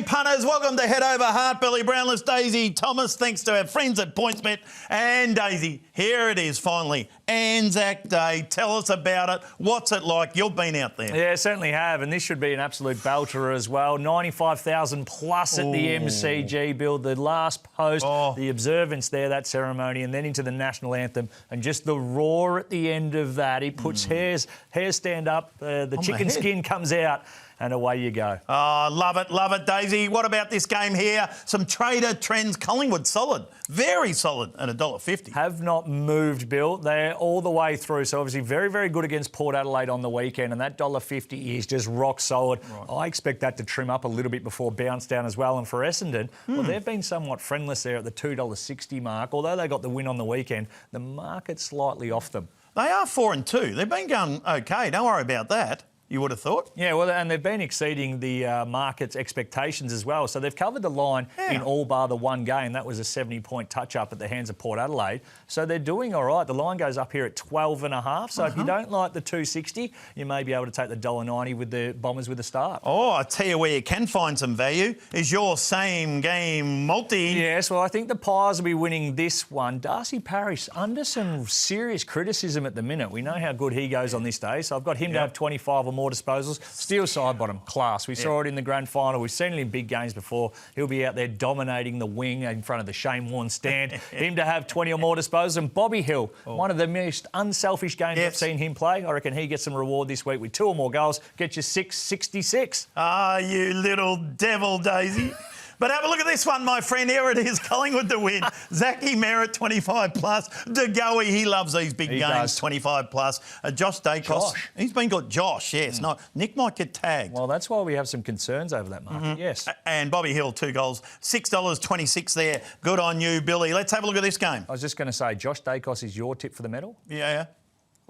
G'day punters, welcome to Head Over Heart. Billy Brownless Dale Thomas, thanks to our friends at PointsBet. And Daisy, here it is finally, Anzac Day. Tell us about it. What's it like? You've been out there. Yeah, certainly have, and this should be an absolute belter as well. 95,000 plus at the MCG, Bill. The last post, the observance there, that ceremony, and then into the national anthem, and just the roar at the end of that. He puts hairs stand up, the chicken skin comes out, and away you go. Oh, love it, Daisy. What about this game here? Some trader trends. Collingwood solid, very solid at $1.50. Have not moved, Bill. They're all the way through. So obviously very, very good against Port Adelaide on the weekend, and that $1.50 is just rock solid. Right. I expect that to trim up a little bit before bounce down as well. And for Essendon, well, they've been somewhat friendless there at the $2.60 mark. Although they got the win on the weekend, the market's slightly off them. They are 4-2. They've been going okay. Don't worry about that. You would have thought. Yeah, well, and they've been exceeding the market's expectations as well. So they've covered the line in all bar the one game. That was a 70-point touch-up at the hands of Port Adelaide. So they're doing all right. The line goes up here at 12.5. So if you don't like the $2.60, you may be able to take the $1.90 with the Bombers with the start. Oh, I tell you where you can find some value is your same game multi. Yes, well, I think the Pies will be winning this one. Darcy Parish under some serious criticism at the minute. We know how good he goes on this day. So I've got him to have 25 or more disposals. Steel side bottom, class. We saw it in the grand final. We've seen it in big games before. He'll be out there dominating the wing in front of the Shane Warne stand. Him to have 20 or more disposals. And Bobby Hill, one of the most unselfish games I've seen him play. I reckon he gets some reward this week with 2 or more goals. Get you 666. Ah, you little devil, Daisy. But have a look at this one, my friend. Here it is, Collingwood to win. Zachy Merritt, 25 plus. De Goey, he loves these big games, 25 plus. Josh Dacos, he's been got Josh, yes. No, Nick might get tagged. Well, that's why we have some concerns over that market, yes. And Bobby Hill, 2 goals, $6.26 there. Good on you, Billy. Let's have a look at this game. I was just going to say, Josh Dacos is your tip for the medal? Yeah.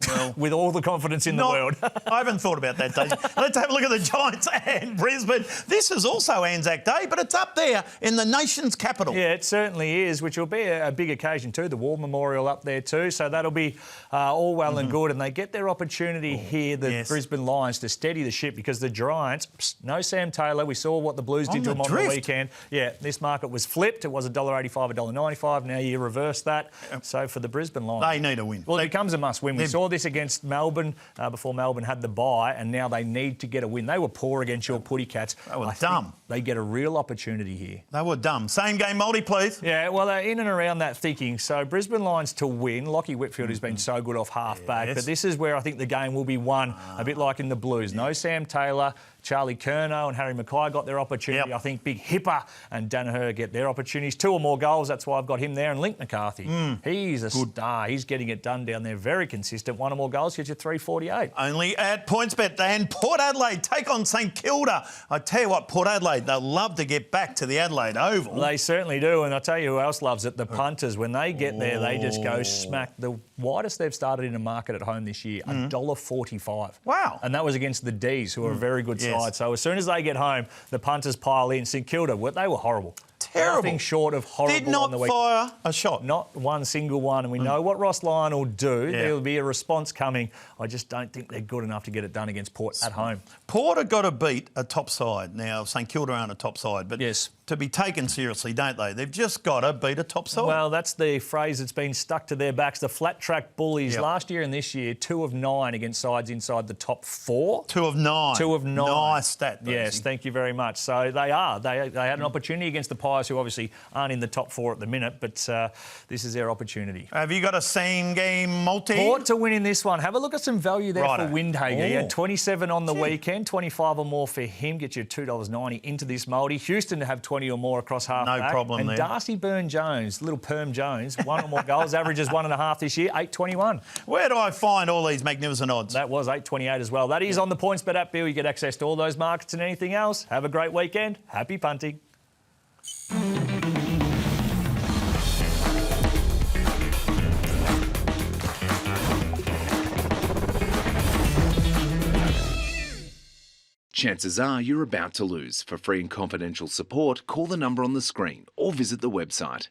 Well, with all the confidence in the world. I haven't thought about that, Daisy. Let's have a look at the Giants and Brisbane. This is also Anzac Day, but it's up there in the nation's capital. Yeah, it certainly is, which will be a big occasion too. The War Memorial up there too, so that'll be all well and good. And they get their opportunity here, the Brisbane Lions, to steady the ship because the Giants, no Sam Taylor. We saw what the Blues did to them on the weekend. Yeah, this market was flipped. It was $1.85, $1.95. Now you reverse that. So for the Brisbane Lions, they need a win. Well, it becomes a must-win. We saw this against Melbourne before Melbourne had the bye, and now they need to get a win. They were poor against your Putty Cats. They were dumb. They get a real opportunity here. They were dumb. Same game multi, please. Yeah, well, they're in and around that thinking. So Brisbane Lions to win. Lockie Whitfield has been so good off half-back, but this is where I think the game will be won, a bit like in the Blues. No Sam Taylor. Charlie Curnow and Harry Mackay got their opportunity. I think Big Hipper and Danaher get their opportunities. 2 or more goals, that's why I've got him there. And Link McCarthy, he's a star. He's getting it done down there, very consistent. 1 or more goals gets you $3.48. Only at PointsBet. And Port Adelaide take on St Kilda. I tell you what, Port Adelaide, they'll love to get back to the Adelaide Oval. They certainly do. And I'll tell you who else loves it, the punters. When they get there, they just go smack. The widest they've started in a market at home this year, $1.45. Wow. And that was against the D's, who are a very good side. So as soon as they get home, the punters pile in. St Kilda, they were horrible. Terrible. Nothing short of horrible. Did not on the week. fire a shot. Not one single one. And we know what Ross Lyon will do. There'll be a response coming. I just don't think they're good enough to get it done against Port at home. Port have got to beat a top side. Now, St Kilda aren't a top side, but to be taken seriously, don't they? They've just got to beat a top side. Well, that's the phrase that's been stuck to their backs. The flat track bullies last year and this year, 2 of 9 against sides inside the top 4. 2 of 9. 2 of 9. Nice stat. Yes, thank you very much. So they are. They had an opportunity against the Pies, who obviously aren't in the top 4 at the minute, but this is their opportunity. Have you got a same game multi? Port to win in this one. Have a look at some value there for Windhager. He had 27 on the weekend, 25 or more for him. Get you $2.90 into this multi. Houston to have 20 or more across half back. No problem there. And Darcy Byrne-Jones, little Perm Jones, 1 or more goals, averages 1.5 this year, $8.21. Where do I find all these magnificent odds? That was $8.28 as well. That is on the PointsBet app, Bill. You get access to all those markets and anything else. Have a great weekend. Happy punting. Chances are you're about to lose. For free and confidential support, call the number on the screen or visit the website.